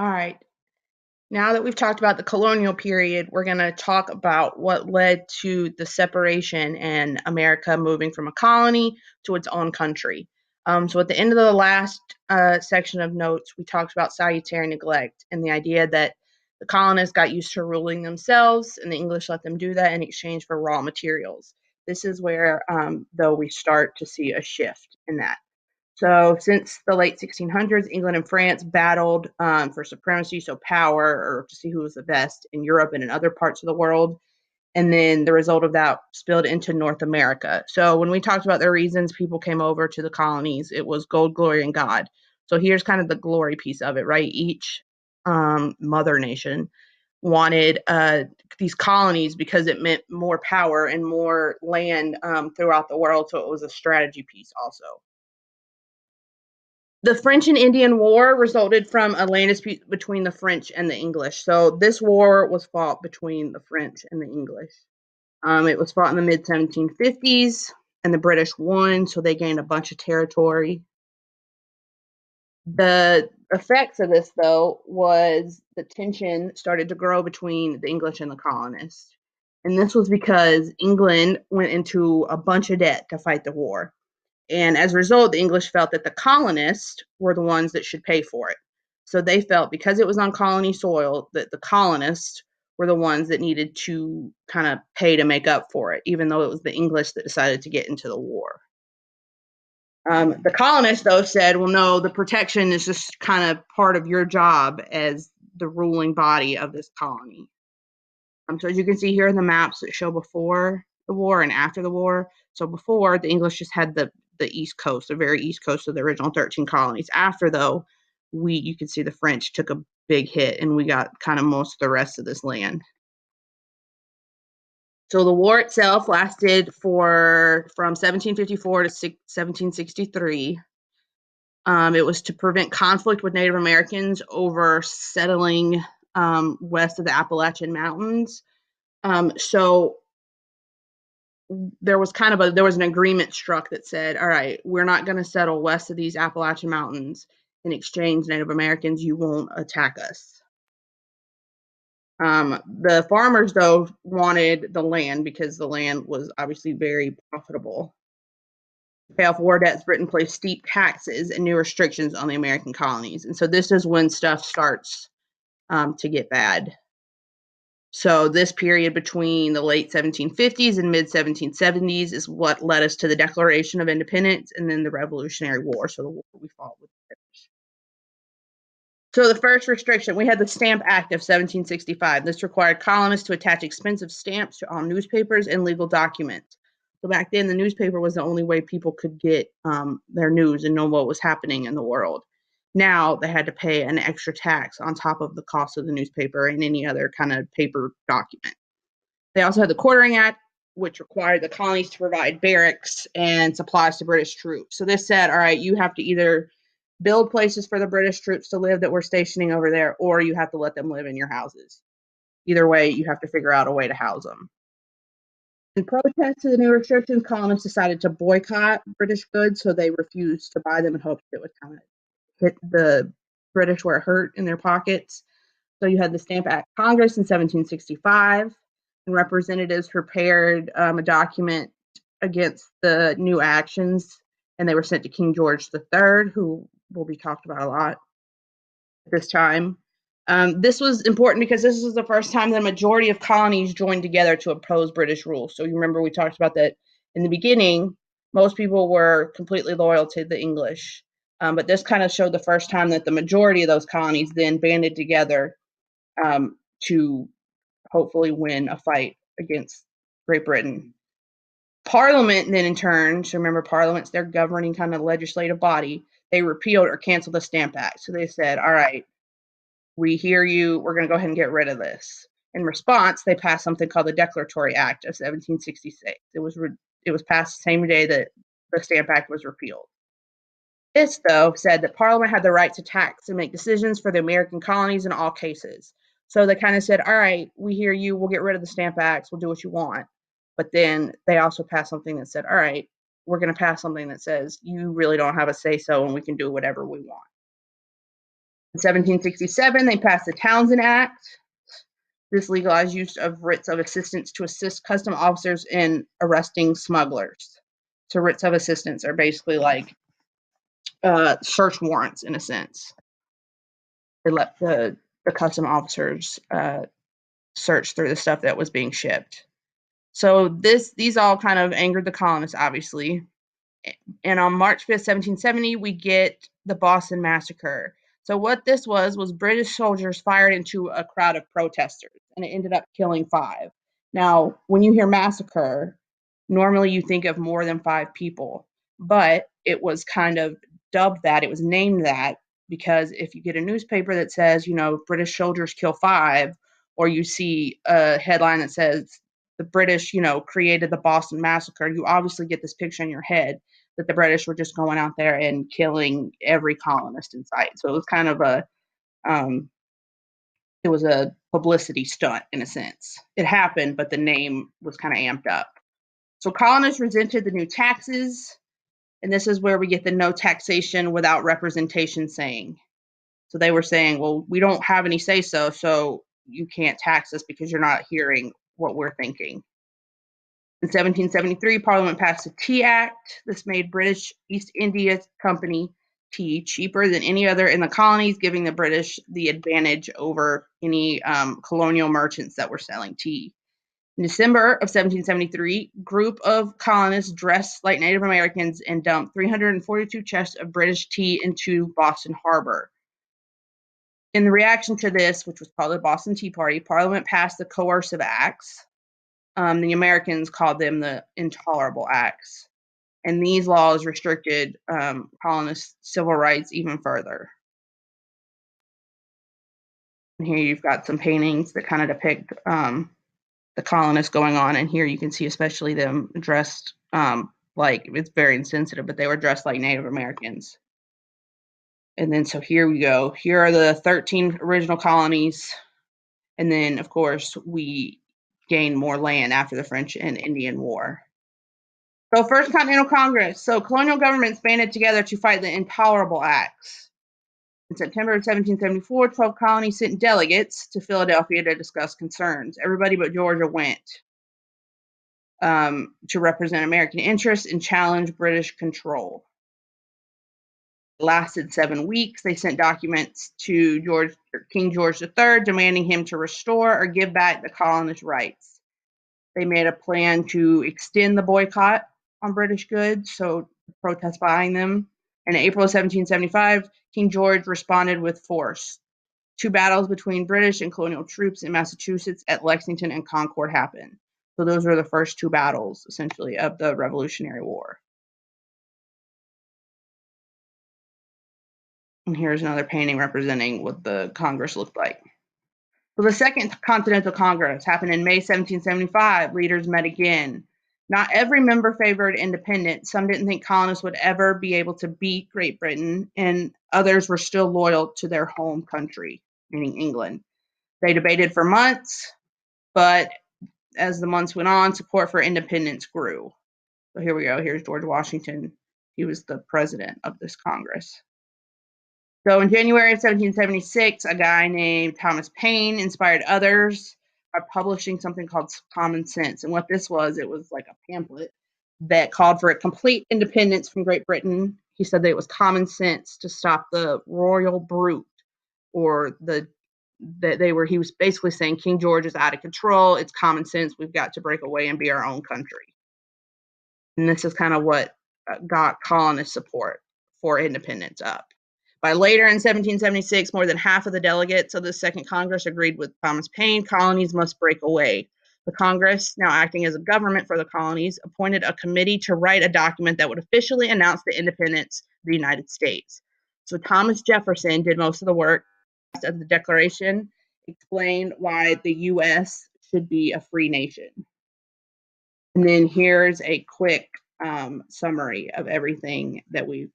All right. Now that we've talked about the colonial period, we're going to talk about what led to the separation and America moving from a colony to its own country. So, at the end of the last section of notes, we talked about salutary neglect and the idea that the colonists got used to ruling themselves and the English let them do that in exchange for raw materials. This is where, though, we start to see a shift in that. So, since the late 1600s, England and France battled for supremacy, so power, or to see who was the best in Europe and in other parts of the world. And then the result of that spilled into North America. So, when we talked about the reasons people came over to the colonies, it was gold, glory, and God. So, here's kind of the glory piece of it, right? Each mother nation wanted these colonies because it meant more power and more land throughout the world. So, it was a strategy piece also. The French and Indian War resulted from a land dispute between the French and the English. So this war was fought between the French and the English. It was fought in the mid 1750s, and the British won, so they gained a bunch of territory. The effects of this, though, was the tension started to grow between the English and the colonists. And this was because England went into a bunch of debt to fight the war. And as a result, the English felt that the colonists were the ones that should pay for it. So they felt because it was on colony soil that the colonists were the ones that needed to kind of pay to make up for it, even though it was the English that decided to get into the war. The colonists, though, said, well, no, the protection is just kind of part of your job as the ruling body of this colony. So as you can see here are the maps that show before the war and after the war. So before, the English just had the East Coast, the very East Coast of the original 13 colonies. After, though, you can see the French took a big hit, and we got kind of most of the rest of this land. So the war itself lasted from 1754 to 1763. It was to prevent conflict with Native Americans over settling west of the Appalachian Mountains. So there was an agreement struck that said, all right, we're not going to settle west of these Appalachian Mountains. In exchange, Native Americans, you won't attack us. The farmers, though, wanted the land because the land was obviously very profitable. To pay off war debts, Britain placed steep taxes and new restrictions on the American colonies. And so this is when stuff starts to get bad. So this period between the late 1750s and mid 1770s is what led us to the Declaration of Independence and then the Revolutionary War. So the war we fought with the British. So the first restriction, we had the Stamp Act of 1765. This required colonists to attach expensive stamps to all newspapers and legal documents. So back then, the newspaper was the only way people could get their news and know what was happening in the world. Now they had to pay an extra tax on top of the cost of the newspaper and any other kind of paper document. They also had the Quartering Act, which required the colonies to provide barracks and supplies to British troops. So this said, all right, you have to either build places for the British troops to live that we're stationing over there, or you have to let them live in your houses. Either way, you have to figure out a way to house them. In protest to the new restrictions, colonists decided to boycott British goods, so they refused to buy them in hopes it would kind of hit the British where it hurt in their pockets. So you had the Stamp Act Congress in 1765, and representatives prepared a document against the new actions, and they were sent to King George III, who will be talked about a lot at this time. This was important because this was the first time the majority of colonies joined together to oppose British rule. So you remember we talked about that in the beginning, most people were completely loyal to the English. But this kind of showed the first time that the majority of those colonies then banded together to hopefully win a fight against Great Britain. Parliament then in turn, so remember Parliament's their governing kind of legislative body, they repealed or canceled the Stamp Act. So they said, all right, we hear you, we're going to go ahead and get rid of this. In response, they passed something called the Declaratory Act of 1766. It was passed the same day that the Stamp Act was repealed. This, though, said that Parliament had the right to tax and make decisions for the American colonies in all cases. So they kind of said, all right, we hear you, we'll get rid of the Stamp Acts, we'll do what you want. But then they also passed something that said, all right, we're going to pass something that says you really don't have a say-so and we can do whatever we want. In 1767, they passed the Townshend Act. This legalized use of writs of assistance to assist custom officers in arresting smugglers. So writs of assistance are basically like search warrants in a sense. They let the custom officers search through the stuff that was being shipped. So these all kind of angered the colonists, obviously. And on March 5th, 1770, we get the Boston Massacre. So what this was British soldiers fired into a crowd of protesters, and it ended up killing 5. Now, when you hear massacre, normally you think of more than 5 people, but it was kind of dubbed that, it was named that, because if you get a newspaper that says, British soldiers kill 5, or you see a headline that says the British, created the Boston Massacre, you obviously get this picture in your head that the British were just going out there and killing every colonist in sight. So it was kind of it was a publicity stunt in a sense. It happened, but the name was kind of amped up. So colonists resented the new taxes, and this is where we get the no taxation without representation saying. So they were saying, well, we don't have any say-so, so you can't tax us because you're not hearing what we're thinking. In 1773, Parliament passed the Tea Act. This made British East India Company tea cheaper than any other in the colonies, giving the British the advantage over any colonial merchants that were selling tea. In December of 1773, a group of colonists dressed like Native Americans and dumped 342 chests of British tea into Boston Harbor. In the reaction to this, which was called the Boston Tea Party, Parliament passed the Coercive Acts. The Americans called them the Intolerable Acts. And these laws restricted colonists' civil rights even further. And here you've got some paintings that kind of depict the colonists going on. And here you can see especially them dressed like, it's very insensitive, but they were dressed like Native Americans. And then so here we go. Here are the 13 original colonies. And then, of course, we gained more land after the French and Indian War. So First Continental Congress. So colonial governments banded together to fight the Intolerable Acts. In September of 1774, 12 colonies sent delegates to Philadelphia to discuss concerns. Everybody but Georgia went to represent American interests and challenge British control. It lasted 7 weeks. They sent documents to King George III demanding him to restore or give back the colonists' rights. They made a plan to extend the boycott on British goods, so protest buying them. In April of 1775, King George responded with force. 2 battles between British and colonial troops in Massachusetts at Lexington and Concord happened. So those were the first 2 battles, essentially, of the Revolutionary War. And here's another painting representing what the Congress looked like. So the Second Continental Congress happened in May 1775. Leaders met again. Not every member favored independence. Some didn't think colonists would ever be able to beat Great Britain, and others were still loyal to their home country, meaning England. They debated for months, but as the months went on, support for independence grew. So here we go. Here's George Washington. He was the president of this Congress. So in January of 1776, a guy named Thomas Paine inspired others by publishing something called Common Sense. And what this was, it was like a pamphlet that called for a complete independence from Great Britain. He said that it was common sense to stop the royal brute, or he was basically saying King George is out of control. It's common sense. We've got to break away and be our own country. And this is kind of what got colonist support for independence up. By later in 1776, more than half of the delegates of the Second Congress agreed with Thomas Paine. Colonies must break away. The Congress, now acting as a government for the colonies, appointed a committee to write a document that would officially announce the independence of the United States. So Thomas Jefferson did most of the work of the Declaration, explained why the U.S. should be a free nation. And then here's a quick summary of everything that we've